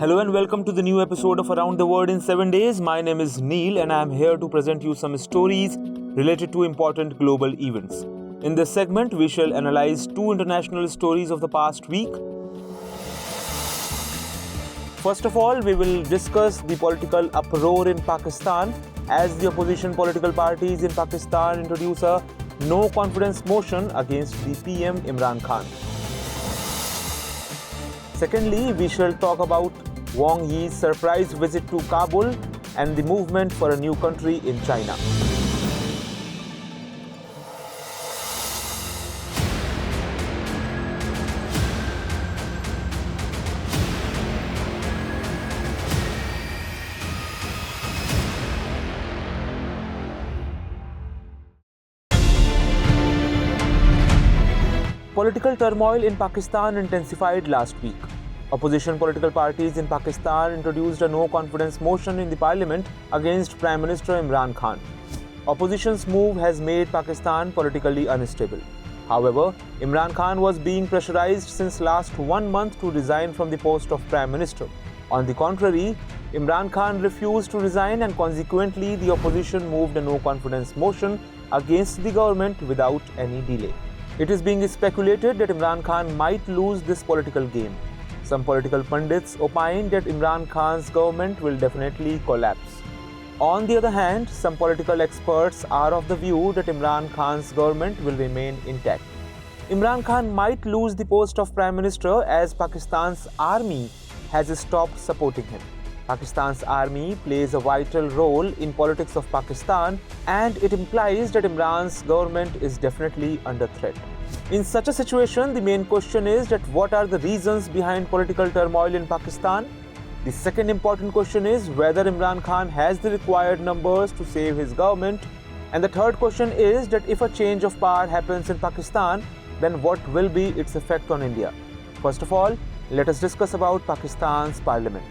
Hello and welcome to the new episode of Around the World in 7 Days. My name is Neel and I am here to present you some stories related to important global events. In this segment, we shall analyze two international stories of the past week. First of all, we will discuss the political uproar in Pakistan as the opposition political parties in Pakistan introduce a no confidence motion against the PM Imran Khan. Secondly, we shall talk about Wang Yi's surprise visit to Kabul and the movement for a new country in China. Political turmoil in Pakistan intensified last week. Opposition political parties in Pakistan introduced a no-confidence motion in the parliament against Prime Minister Imran Khan. Opposition's move has made Pakistan politically unstable. However, Imran Khan was being pressurized since last 1 month to resign from the post of Prime Minister. On the contrary, Imran Khan refused to resign and consequently the opposition moved a no-confidence motion against the government without any delay. It is being speculated that Imran Khan might lose this political game. Some political pundits opine that Imran Khan's government will definitely collapse. On the other hand, some political experts are of the view that Imran Khan's government will remain intact. Imran Khan might lose the post of Prime Minister as Pakistan's army has stopped supporting him. Pakistan's army plays a vital role in politics of Pakistan and it implies that Imran's government is definitely under threat. In such a situation, the main question is that what are the reasons behind political turmoil in Pakistan? The second important question is whether Imran Khan has the required numbers to save his government. And the third question is that if a change of power happens in Pakistan, then what will be its effect on India? First of all, let us discuss about Pakistan's parliament.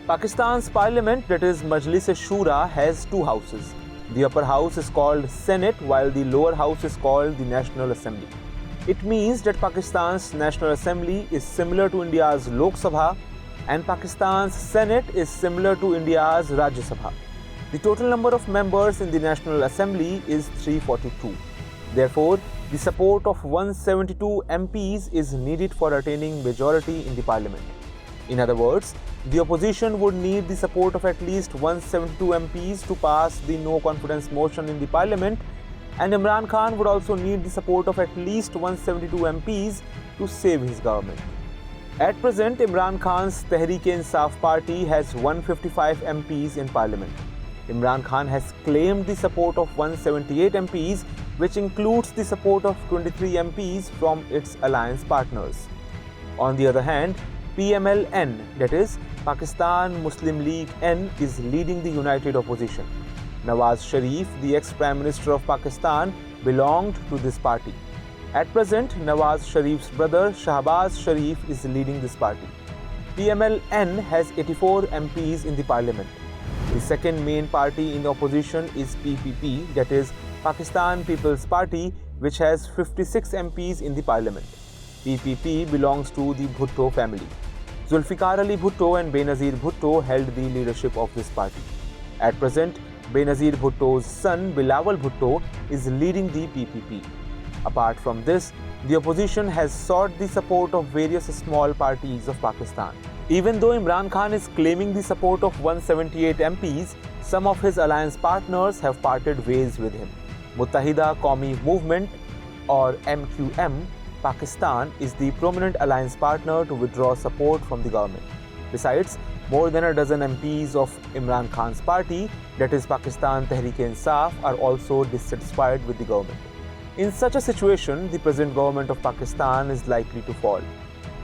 Pakistan's parliament, that is Majlis-e-Shura, has two houses. The upper house is called Senate while the lower house is called the National Assembly. It means that Pakistan's National Assembly is similar to India's Lok Sabha and Pakistan's Senate is similar to India's Rajya Sabha. The total number of members in the National Assembly is 342. Therefore, the support of 172 MPs is needed for attaining majority in the parliament. In other words, the opposition would need the support of at least 172 MPs to pass the no-confidence motion in the parliament, and Imran Khan would also need the support of at least 172 MPs to save his government. At present, Imran Khan's Tehreek-e-Insaf party has 155 MPs in parliament. Imran Khan has claimed the support of 178 MPs, which includes the support of 23 MPs from its alliance partners. On the other hand, PML-N, that is Pakistan Muslim League N, is leading the united opposition. Nawaz Sharif, the ex-Prime Minister of Pakistan, belonged to this party. At present, Nawaz Sharif's brother Shahbaz Sharif is leading this party. PML-N has 84 MPs in the parliament. The second main party in the opposition is PPP, that is Pakistan People's Party, which has 56 MPs in the parliament. PPP belongs to the Bhutto family. Zulfikar Ali Bhutto and Benazir Bhutto held the leadership of this party. At present, Benazir Bhutto's son Bilawal Bhutto is leading the PPP. Apart from this, the opposition has sought the support of various small parties of Pakistan. Even though Imran Khan is claiming the support of 178 MPs, some of his alliance partners have parted ways with him. Muttahida Qawmi Movement or MQM Pakistan is the prominent alliance partner to withdraw support from the government. Besides, more than a dozen MPs of Imran Khan's party, that is Pakistan Tehreek-e-Insaf, are also dissatisfied with the government. In such a situation, the present government of Pakistan is likely to fall.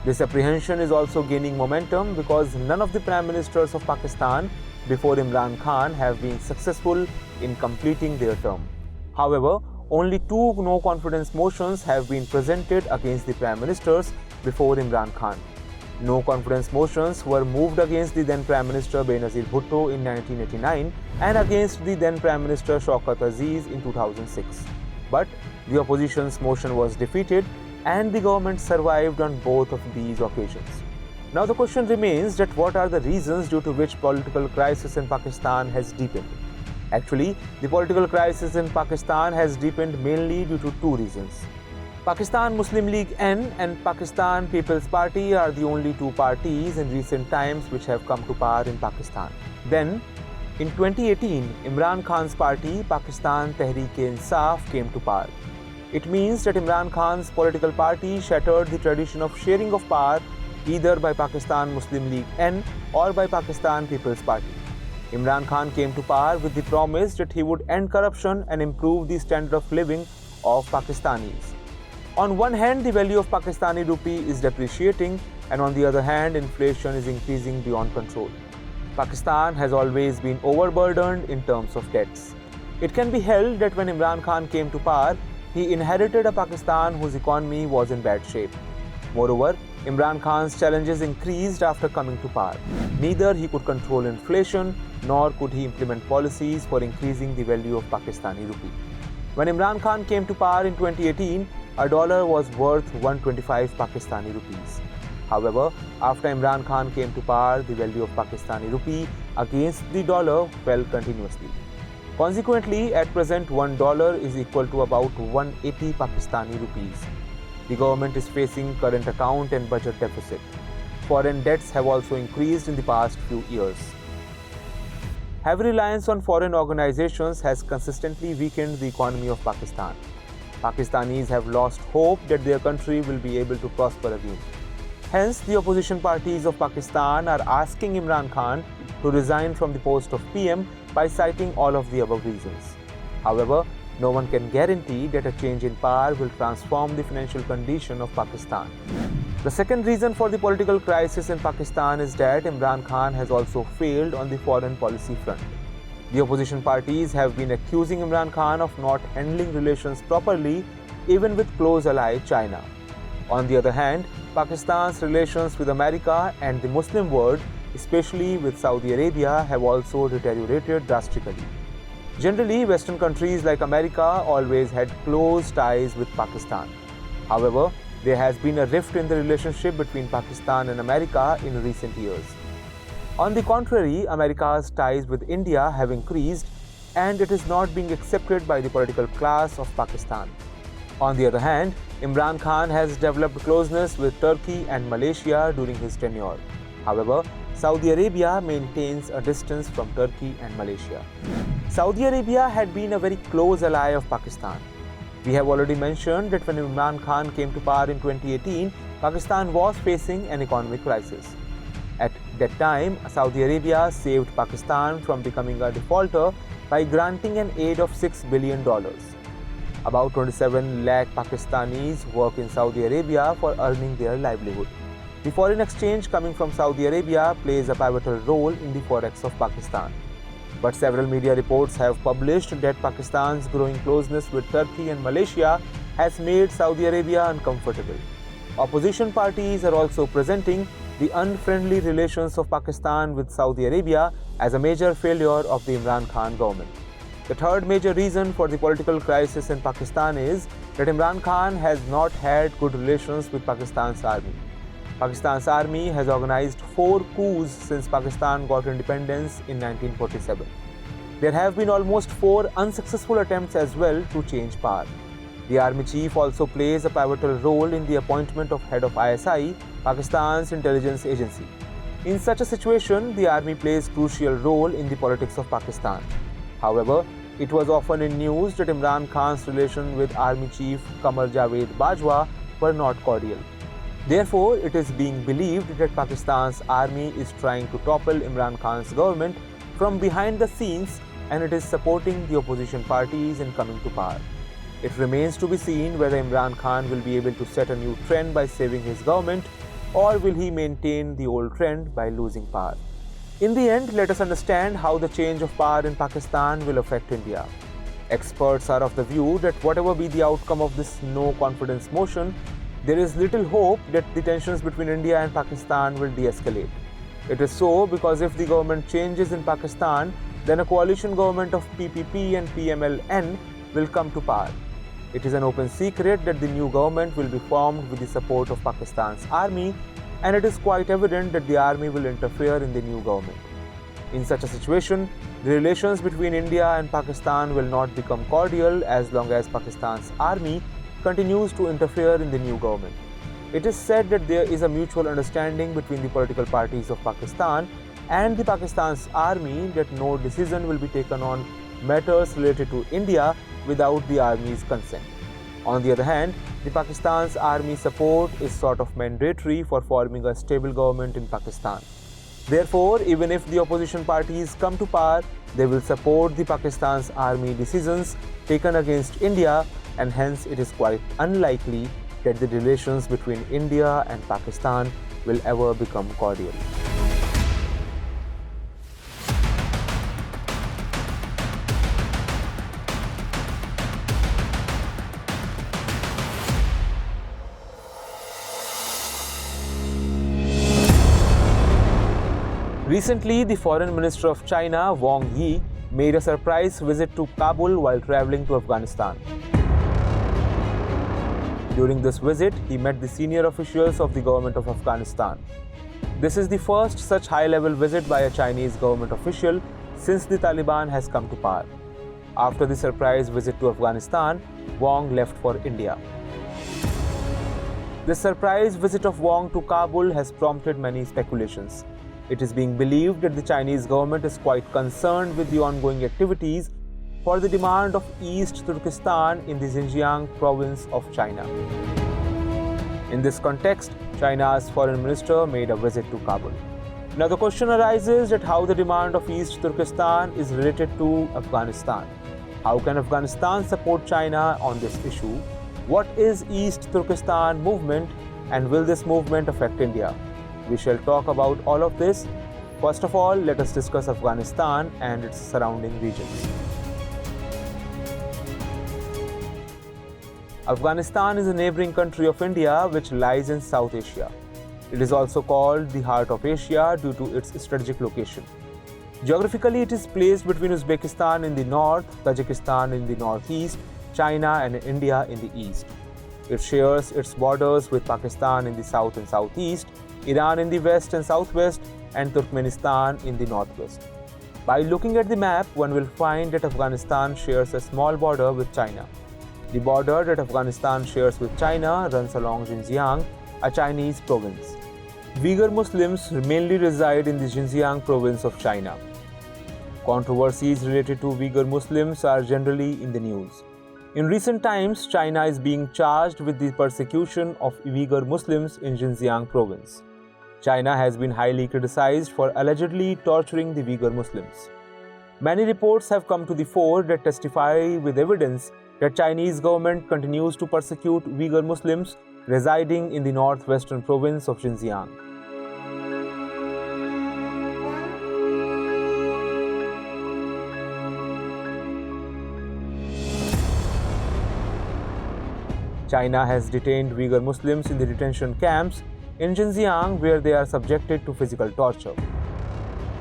This apprehension is also gaining momentum because none of the Prime Ministers of Pakistan before Imran Khan have been successful in completing their term. However, only two no-confidence motions have been presented against the Prime Ministers before Imran Khan. No-confidence motions were moved against the then Prime Minister Benazir Bhutto in 1989 and against the then Prime Minister Shaukat Aziz in 2006. But the opposition's motion was defeated and the government survived on both of these occasions. Now the question remains that what are the reasons due to which political crisis in Pakistan has deepened? Actually, the political crisis in Pakistan has deepened mainly due to two reasons. Pakistan Muslim League N and Pakistan People's Party are the only two parties in recent times which have come to power in Pakistan. Then, in 2018, Imran Khan's party, Pakistan Tehreek-e-Insaf, came to power. It means that Imran Khan's political party shattered the tradition of sharing of power either by Pakistan Muslim League N or by Pakistan People's Party. Imran Khan came to power with the promise that he would end corruption and improve the standard of living of Pakistanis. On one hand, the value of Pakistani rupee is depreciating, and on the other hand, inflation is increasing beyond control. Pakistan has always been overburdened in terms of debts. It can be held that when Imran Khan came to power, he inherited a Pakistan whose economy was in bad shape. Moreover, Imran Khan's challenges increased after coming to power. Neither he could control inflation, nor could he implement policies for increasing the value of Pakistani rupee. When Imran Khan came to power in 2018, a dollar was worth 125 Pakistani rupees. However, after Imran Khan came to power, the value of Pakistani rupee against the dollar fell continuously. Consequently, at present, $1 is equal to about 180 Pakistani rupees. The government is facing current account and budget deficit. Foreign debts have also increased in the past few years. Heavy reliance on foreign organizations has consistently weakened the economy of Pakistan. Pakistanis have lost hope that their country will be able to prosper again. Hence, the opposition parties of Pakistan are asking Imran Khan to resign from the post of PM by citing all of the above reasons. However, no one can guarantee that a change in power will transform the financial condition of Pakistan. The second reason for the political crisis in Pakistan is that Imran Khan has also failed on the foreign policy front. The opposition parties have been accusing Imran Khan of not handling relations properly, even with close ally China. On the other hand, Pakistan's relations with America and the Muslim world, especially with Saudi Arabia, have also deteriorated drastically. Generally, Western countries like America always had close ties with Pakistan. However, there has been a rift in the relationship between Pakistan and America in recent years. On the contrary, America's ties with India have increased, and it is not being accepted by the political class of Pakistan. On the other hand, Imran Khan has developed closeness with Turkey and Malaysia during his tenure. However, Saudi Arabia maintains a distance from Turkey and Malaysia. Saudi Arabia had been a very close ally of Pakistan. We have already mentioned that when Imran Khan came to power in 2018, Pakistan was facing an economic crisis. At that time, Saudi Arabia saved Pakistan from becoming a defaulter by granting an aid of $6 billion. About 27 lakh Pakistanis work in Saudi Arabia for earning their livelihood. The foreign exchange coming from Saudi Arabia plays a pivotal role in the forex of Pakistan. But several media reports have published that Pakistan's growing closeness with Turkey and Malaysia has made Saudi Arabia uncomfortable. Opposition parties are also presenting the unfriendly relations of Pakistan with Saudi Arabia as a major failure of the Imran Khan government. The third major reason for the political crisis in Pakistan is that Imran Khan has not had good relations with Pakistan's army. Pakistan's army has organized 4 coups since Pakistan got independence in 1947. There have been almost 4 unsuccessful attempts as well to change power. The army chief also plays a pivotal role in the appointment of head of ISI, Pakistan's intelligence agency. In such a situation, the army plays a crucial role in the politics of Pakistan. However, it was often in news that Imran Khan's relation with Army Chief Qamar Javed Bajwa were not cordial. Therefore, it is being believed that Pakistan's army is trying to topple Imran Khan's government from behind the scenes, and it is supporting the opposition parties in coming to power. It remains to be seen whether Imran Khan will be able to set a new trend by saving his government, or will he maintain the old trend by losing power. In the end, let us understand how the change of power in Pakistan will affect India. Experts are of the view that whatever be the outcome of this no-confidence motion, there is little hope that the tensions between India and Pakistan will de-escalate. It is so because if the government changes in Pakistan, then a coalition government of PPP and PMLN will come to power. It is an open secret that the new government will be formed with the support of Pakistan's army, and it is quite evident that the army will interfere in the new government. In such a situation, the relations between India and Pakistan will not become cordial as long as Pakistan's army continues to interfere in the new government. It is said that there is a mutual understanding between the political parties of Pakistan and the Pakistan's army that no decision will be taken on matters related to India without the army's consent. On the other hand, the Pakistan's army support is sort of mandatory for forming a stable government in Pakistan. Therefore, even if the opposition parties come to power, they will support the Pakistan's army decisions taken against India, and hence it is quite unlikely that the relations between India and Pakistan will ever become cordial. Recently, the Foreign Minister of China, Wang Yi, made a surprise visit to Kabul while traveling to Afghanistan. During this visit, he met the senior officials of the government of Afghanistan. This is the first such high-level visit by a Chinese government official since the Taliban has come to power. After the surprise visit to Afghanistan, Wang left for India. The surprise visit of Wang to Kabul has prompted many speculations. It is being believed that the Chinese government is quite concerned with the ongoing activities for the demand of East Turkestan in the Xinjiang province of China. In this context, China's foreign minister made a visit to Kabul. Now the question arises that how the demand of East Turkestan is related to Afghanistan. How can Afghanistan support China on this issue? What is East Turkestan movement, and will this movement affect India? We shall talk about all of this. First of all, let us discuss Afghanistan and its surrounding regions. Afghanistan is a neighboring country of India which lies in South Asia. It is also called the Heart of Asia due to its strategic location. Geographically, it is placed between Uzbekistan in the north, Tajikistan in the northeast, China and India in the east. It shares its borders with Pakistan in the south and southeast, Iran in the west and southwest, and Turkmenistan in the northwest. By looking at the map, one will find that Afghanistan shares a small border with China. The border that Afghanistan shares with China runs along Xinjiang, a Chinese province. Uighur Muslims mainly reside in the Xinjiang province of China. Controversies related to Uighur Muslims are generally in the news. In recent times, China is being charged with the persecution of Uighur Muslims in Xinjiang province. China has been highly criticized for allegedly torturing the Uighur Muslims. Many reports have come to the fore that testify with evidence that Chinese government continues to persecute Uighur Muslims residing in the northwestern province of Xinjiang. China has detained Uighur Muslims in the detention camps in Xinjiang where they are subjected to physical torture.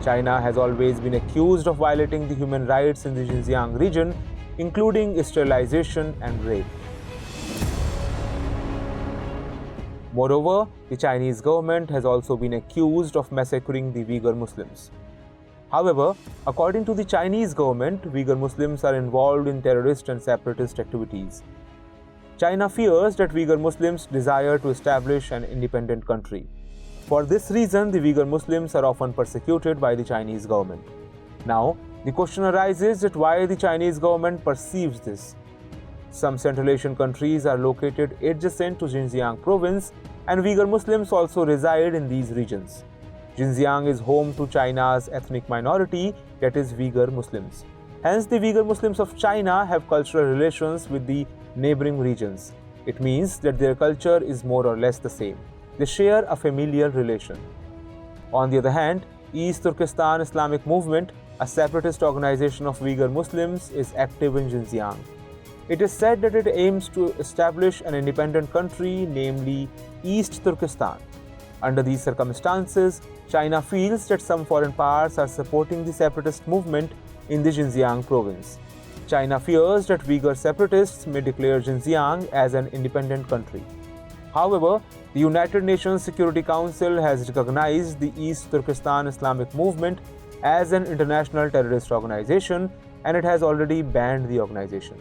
China has always been accused of violating the human rights in the Xinjiang region, including sterilization and rape. Moreover, the Chinese government has also been accused of massacring the Uighur Muslims. However, according to the Chinese government, Uighur Muslims are involved in terrorist and separatist activities. China fears that Uighur Muslims desire to establish an independent country. For this reason, the Uighur Muslims are often persecuted by the Chinese government. Now, the question arises that why the Chinese government perceives this. Some Central Asian countries are located adjacent to Xinjiang province, and Uighur Muslims also reside in these regions. Xinjiang is home to China's ethnic minority, that is Uighur Muslims. Hence, the Uighur Muslims of China have cultural relations with the neighboring regions. It means that their culture is more or less the same. They share a familial relation. On the other hand, East Turkestan Islamic Movement, a separatist organization of Uighur Muslims, is active in Xinjiang. It is said that it aims to establish an independent country, namely East Turkestan. Under these circumstances, China feels that some foreign powers are supporting the separatist movement in the Xinjiang province. China fears that Uyghur separatists may declare Xinjiang as an independent country. However, the United Nations Security Council has recognized the East Turkestan Islamic Movement as an international terrorist organization, and it has already banned the organization.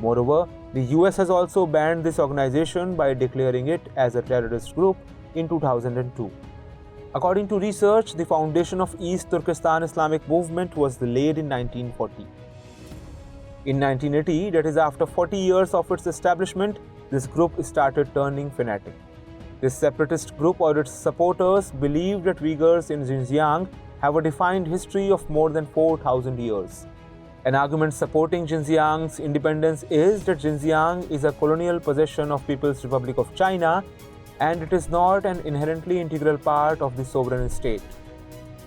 Moreover, the US has also banned this organization by declaring it as a terrorist group in 2002. According to research, the foundation of East Turkestan Islamic Movement was laid in 1940. In 1980, that is after 40 years of its establishment, this group started turning fanatic. This separatist group or its supporters believe that Uyghurs in Xinjiang have a defined history of more than 4,000 years. An argument supporting Xinjiang's independence is that Xinjiang is a colonial possession of People's Republic of China, and it is not an inherently integral part of the sovereign state.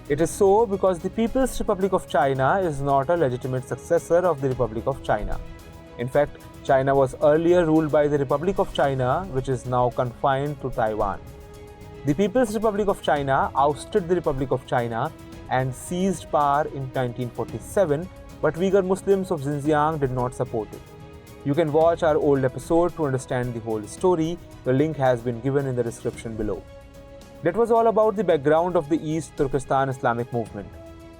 It is so because the People's Republic of China is not a legitimate successor of the Republic of China. In fact, China was earlier ruled by the Republic of China, which is now confined to Taiwan. The People's Republic of China ousted the Republic of China and seized power in 1947, but Uighur Muslims of Xinjiang did not support it. You can watch our old episode to understand the whole story. The link has been given in the description below. That was all about the background of the East Turkestan Islamic Movement.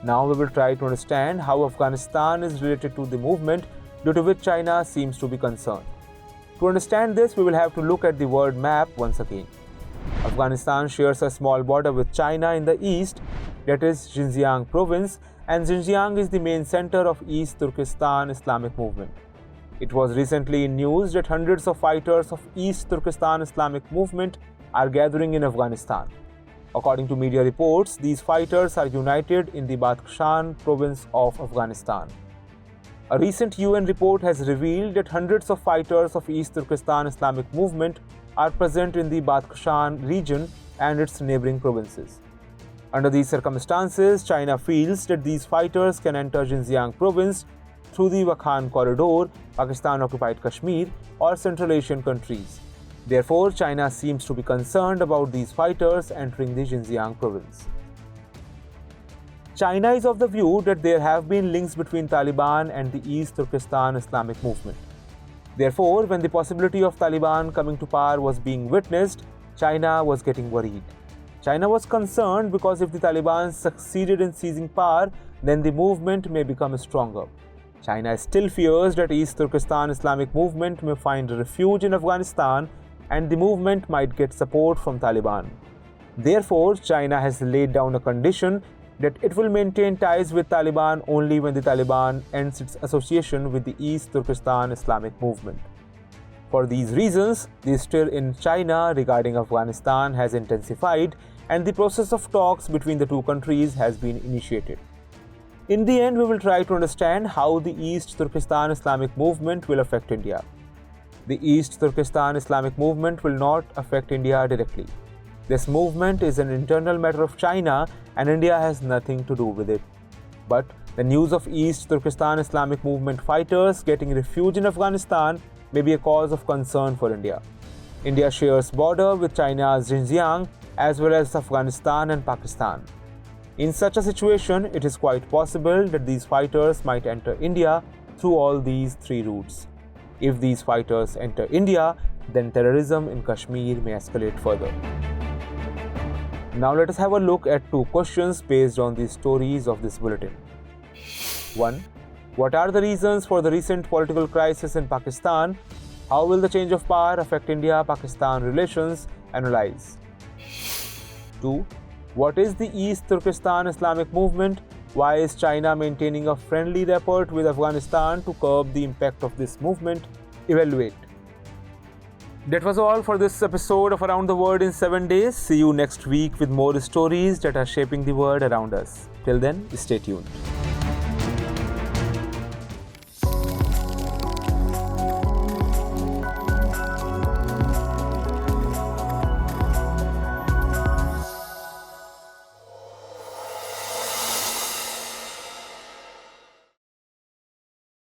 Now we will try to understand how Afghanistan is related to the movement, due to which China seems to be concerned. To understand this, we will have to look at the world map once again. Afghanistan shares a small border with China in the east, that is Xinjiang province, and Xinjiang is the main center of East Turkestan Islamic Movement. It was recently in news that hundreds of fighters of East Turkestan Islamic Movement are gathering in Afghanistan. According to media reports, these fighters are united in the Badakhshan province of Afghanistan. A recent UN report has revealed that hundreds of fighters of East Turkestan Islamic Movement are present in the Badakhshan region and its neighboring provinces. Under these circumstances, China feels that these fighters can enter Xinjiang province through the Wakhan corridor, Pakistan-occupied Kashmir, or Central Asian countries. Therefore, China seems to be concerned about these fighters entering the Xinjiang province. China is of the view that there have been links between Taliban and the East Turkestan Islamic Movement. Therefore, when the possibility of Taliban coming to power was being witnessed, China was getting worried. China was concerned because if the Taliban succeeded in seizing power, then the movement may become stronger. China still fears that East Turkestan Islamic Movement may find refuge in Afghanistan and the movement might get support from Taliban. Therefore, China has laid down a condition that it will maintain ties with Taliban only when the Taliban ends its association with the East Turkestan Islamic Movement. For these reasons, the stir in China regarding Afghanistan has intensified and the process of talks between the two countries has been initiated. In the end, we will try to understand how the East Turkestan Islamic Movement will affect India. The East Turkestan Islamic Movement will not affect India directly. This movement is an internal matter of China and India has nothing to do with it. But the news of East Turkestan Islamic Movement fighters getting refuge in Afghanistan may be a cause of concern for India. India shares border with China's Xinjiang as well as Afghanistan and Pakistan. In such a situation, it is quite possible that these fighters might enter India through all these three routes. If these fighters enter India, then terrorism in Kashmir may escalate further. Now let us have a look at two questions based on the stories of this bulletin. 1. What are the reasons for the recent political crisis in Pakistan? How will the change of power affect India-Pakistan relations? Analyze. 2. What is the East Turkestan Islamic Movement? Why is China maintaining a friendly rapport with Afghanistan to curb the impact of this movement? Evaluate. That was all for this episode of Around the World in 7 days. See you next week with more stories that are shaping the world around us. Till then, stay tuned.